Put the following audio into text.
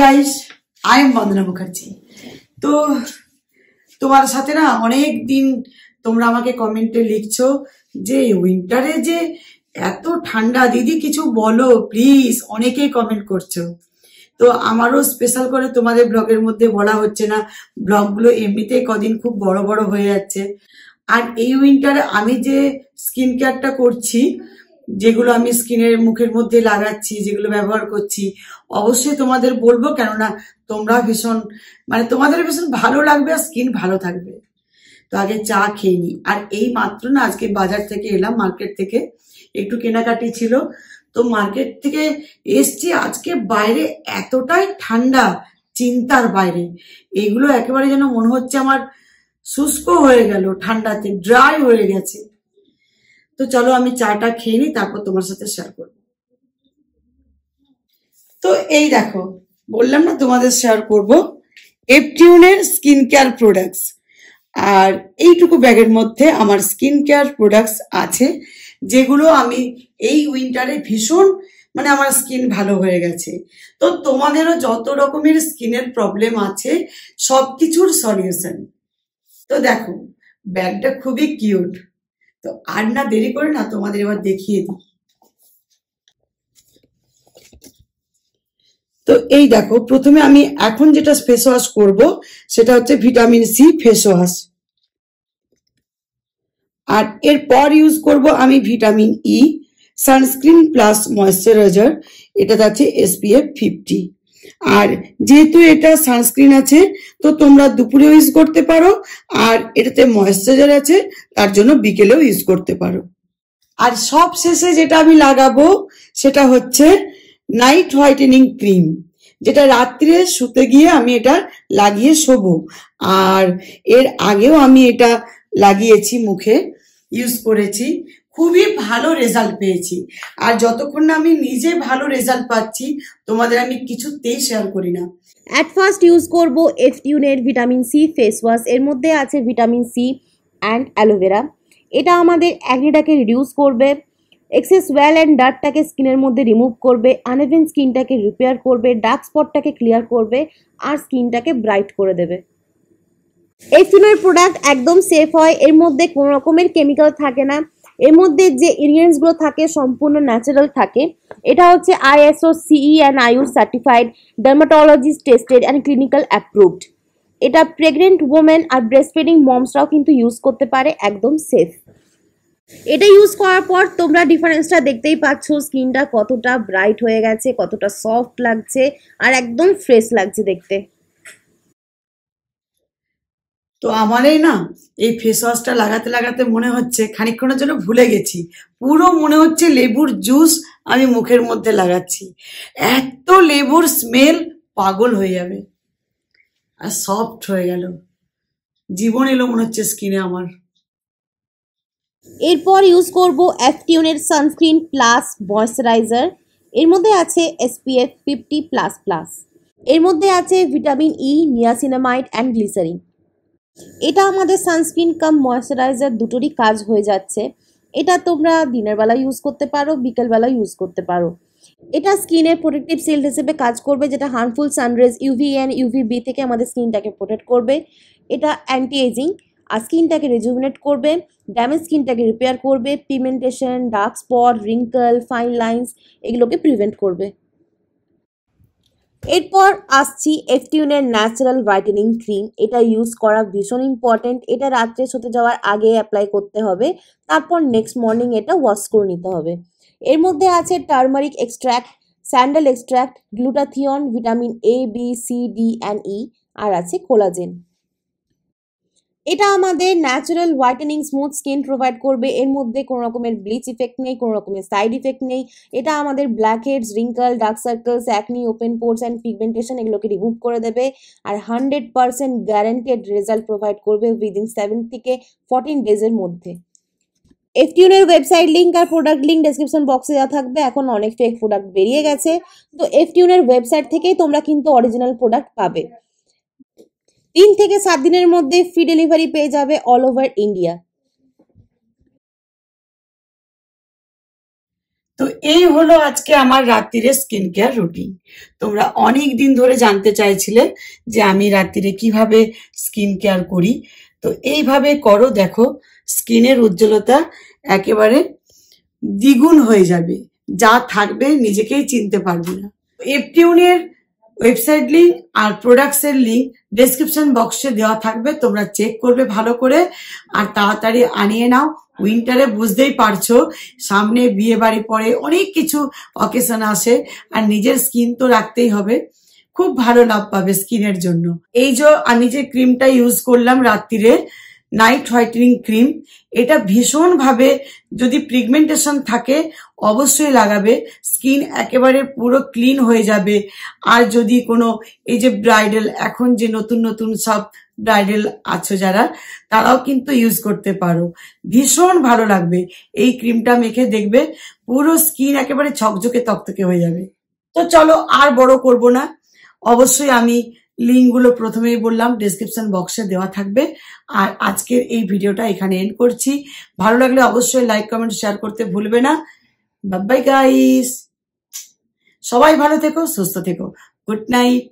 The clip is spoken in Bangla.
গাইস, আই এম বন্দনা মুখার্জি। তো তোমার সাথে না অনেক দিন তোমরা আমাকে কমেন্টে লিখছো যে উইন্টারে যে এত ঠান্ডা, দিদি কিছু বলো প্লিজ, অনেকেই কমেন্ট করছো। তো আমারও স্পেশাল করে তোমাদের ব্লগের মধ্যে বলা হচ্ছে না, ব্লগগুলো এমনিতেই কদিন খুব বড় বড় হয়ে যাচ্ছে। আর এই উইন্টারে আমি যে স্কিন কেয়ারটা করছি, যেগুলো আমি স্কিনের মুখের মধ্যে লাগাচ্ছি, যেগুলো ব্যবহার করছি, অবশ্যই তোমাদের বলবো, কেননা তোমরা ভীষণ তোমাদের ভীষণ ভালো লাগবে আর স্কিন ভালো থাকবে। তো আগে চা খেয়ে নি। আর এই মাত্র না আজকে বাজার থেকে এলাম, মার্কেট থেকে একটু কেনাকাটি ছিল, তো মার্কেট থেকে এসছি। আজকে বাইরে এতটাই ঠান্ডা, চিন্তার বাইরে। এগুলো একেবারে যেন মনে হচ্ছে আমার শুষ্ক হয়ে গেল, ঠান্ডাতে ড্রাই হয়ে গেছে। তো চলো আমি চাটা খেয়ে নি, তারপর তোমার সাথে শেয়ার করবো। তো এই দেখো, বললাম না তোমাদের শেয়ার করব এফটিউনের স্কিন কেয়ার প্রোডাক্টস। আর এইটুকু ব্যাগের মধ্যে আমার স্কিন কেয়ার প্রোডাক্টস আছে, যেগুলো আমি এই উইন্টারে ভীষণ আমার স্কিন ভালো হয়ে গেছে। তো তোমাদেরও যত রকমের স্কিনের প্রবলেম আছে সবকিছুর সলিউশন। তো দেখো, ব্যাগটা খুবই কিউট। তো আর না দেরি করে না তোমাদের এবার দেখিয়ে দিই। তো এই দেখো, প্রথমে আমি এখন যেটা ফেস ওয়াশ করবো সেটা হচ্ছে ভিটামিন সি ফেস ওয়াশ। আর এরপর ইউজ করব আমি vitamin E sunscreen plus moisturiser, এটাতে আছে SPF 50। আর যেহেতু এটা সানস্ক্রিন আছে, তো তোমরা দুপুরেও ইউজ করতে পারো, আর এটাতে ময়েশ্চারাইজার আছে, তার জন্য বিকেলেও ইউজ করতে পারো। আর সব শেষে যেটা আমি লাগাবো সেটা হচ্ছে নাইট হোয়াইটেনিং ক্রিম, যেটা রাত্রে শুতে গিয়ে আমি এটা লাগিয়ে শোবো। আর এর আগেও আমি এটা লাগিয়েছি, মুখে ইউজ করেছি, খুবই ভালো রেজাল্ট পেয়েছি। আর যতক্ষণ না আমি নিজে ভালো রেজাল্ট পাচ্ছি, তোমাদের আমি কিছুতেই শেয়ার করি না। অ্যাট ফার্স্ট ইউজ করব এফটিউনের ভিটামিন সি ফেস ওয়াশ। এর মধ্যে আছে ভিটামিন সি অ্যান্ড অ্যালোভেরা। এটা আমাদের অ্যাকনেটাকে রিডিউস করবে, এক্সেস ওয়েল অ্যান্ড ডার্টটাকে স্কিনের মধ্যে রিমুভ করবে, আনইভেন স্কিনটাকে রিপেয়ার করবে, ডার্ক স্পটটাকে ক্লিয়ার করবে, আর স্কিনটাকে ব্রাইট করে দেবে। এফটিউনের প্রোডাক্ট একদম সেফ হয়, এর মধ্যে কোনো রকমের কেমিক্যাল থাকে না, এর মধ্যে যে ইনগ্রিডিয়েন্টসগুলো থাকে সম্পূর্ণ ন্যাচারাল থাকে। এটা হচ্ছে ISO CE and IUR certified, dermatologist tested and clinical approved. এটা প্রেগনেন্ট ওমেন আর ব্রেস্ট ফিডিং মমসরাও কিন্তু ইউজ করতে পারে, একদম সেফ। এটা ইউজ করার পর তোমরা ডিফারেন্সটা দেখতেই পাচ্ছ, স্কিনটা কতটা ব্রাইট হয়ে গেছে, কতটা সফট লাগছে, আর একদম ফ্রেশ লাগছে দেখতে। তো আমার এই ফেস ওয়াশটা লাগাতে লাগাতে মনে হচ্ছে খানিকক্ষণের জন্য ভুলে গেছি, পুরো মনে হচ্ছে লেবুর জুস আমি মুখের মধ্যে লাগাচ্ছি। এত লেবুর স্মেল, পাগল হয়ে যাবে। আর সফট হয়ে গেল, জীবন এলো মনে হচ্ছে স্কিনে আমার। এরপর ইউজ করব এফটিউনের সানস্ক্রিন প্লাস ময়েশ্চারাইজার। এর মধ্যে আছে SPF 50++। এর মধ্যে আছে vitamin E, niacinamide and glycerin. এটা আমাদের সানস্ক্রিন কাম ময়েশ্চারাইজার দুটোরই কাজ হয়ে যাচ্ছে। এটা তোমরা দিনের বেলা ইউজ করতে পারো, বিকেলবেলা ইউজ করতে পারো। এটা স্কিনের প্রোটেক্টিভ শিল্ড হিসেবে কাজ করবে, যেটা harmful sun rays UVA and UVB থেকে আমাদের স্কিনটাকে প্রোটেক্ট করবে। এটা অ্যান্টি এজিং, আর স্কিনটাকে রিজুভিনেট করবে, ড্যামেজ স্কিনটাকে রিপেয়ার করবে, pigmentation, dark spot, wrinkle, fine lines এগুলোকে প্রিভেন্ট করবে। এরপর আসছি এফটিউনের ন্যাচারাল হোয়াইটেনিং ক্রিম। এটা ইউজ করা ভীষণ ইম্পর্টেন্ট। এটা রাত্রে শুতে যাওয়ার আগে অ্যাপ্লাই করতে হবে, তারপর নেক্সট মর্নিং এটা ওয়াশ করে নিতে হবে। এর মধ্যে আছে turmeric extract, sandal extract, glutathione, vitamin A B C D and E, আর আছে কোলাজেন। এটা আমাদের natural whitening smooth skin provide করবে। এর মধ্যে কোনো রকমের ব্লিচ ইফেক্ট নেই, কোনো রকমের সাইড ইফেক্ট নেই। এটা আমাদের black heads, wrinkle, dark circles, acne, open pores and pigmentation এগুলোকে রিমুভ করে দেবে। আর 100% গ্যারান্টেড রেজাল্ট প্রোভাইড করবে উইদিন 7 থেকে 14 ডেজের মধ্যে। এফটিউনের ওয়েবসাইট লিঙ্ক আর প্রোডাক্ট লিঙ্ক ডেসক্রিপশন বক্সে দেওয়া থাকবে। এখন অনেক ফেক প্রোডাক্ট বেরিয়ে গেছে, তো এফটিউনের ওয়েবসাইট থেকেই তোমরা কিন্তু অরিজিনাল প্রোডাক্ট পাবে। 3 থেকে 7 দিনের মধ্যে ফ্রি ডেলিভারি পেয়ে যাবে অল ওভার ইন্ডিয়া। তো এই হলো আজকে আমার রাত্রিরে স্কিন কেয়ার রুটিন। তোমরা অনেক দিন ধরে জানতে চাইছিলে যে আমি রাত্রিরে কিভাবে স্কিন কেয়ার করি। তো এইভাবে করো, দেখো স্কিনের উজ্জ্বলতা একেবারে দ্বিগুণ হয়ে যাবে, যা থাকবে নিজেকেই চিনতে পারবে না। এফটিউনের ওয়েবসাইট লিঙ্ক আর প্রোডাক্টস এর লিঙ্ক ডেসক্রিপশন বক্সে দেওয়া থাকবে, তোমরা চেক করবে ভালো করে আর তাড়াতাড়ি আনিয়ে নাও। উইন্টারে বুঝতেই পারছো, সামনে বিয়ে বাড়ি পরে অনেক কিছু অকেশন আসে আর নিজের স্কিন তো রাখতেই হবে। খুব ভালো লাভ পাবে স্কিনের জন্য। এই যে আমি যে ক্রিমটা ইউজ করলাম রাত্রিরে, নাইট হোয়াইটেনিং ক্রিম, এটা ভীষণ ভাবে যদি পিগমেন্টেশন থাকে অবশ্যই লাগাবে, স্কিন একেবারে পুরো ক্লিন হয়ে যাবে। আর যদি কোনো এই যে ব্রাইডাল, এখন যে নতুন নতুন সব ব্রাইডাল আছো যারা, তারাও কিন্তু ইউজ করতে পারো, ভীষণ ভালো লাগবে। এই ক্রিমটা মেখে দেখবে পুরো স্কিন একেবারে ঝকঝকে তকতকে হয়ে যাবে। তো চলো আর বড় করব না, অবশ্যই আমি লিঙ্কগুলো প্রথমেই বললাম ডেসক্রিপশন বক্সে দেওয়া থাকবে। আর আজকের এই ভিডিওটা এখানে এন্ড করছি। ভালো লাগলে অবশ্যই লাইক কমেন্ট শেয়ার করতে ভুলবে না। বাই বাই গাইস, সবাই ভালো থেকো, সুস্থ থেকো, গুড নাইট।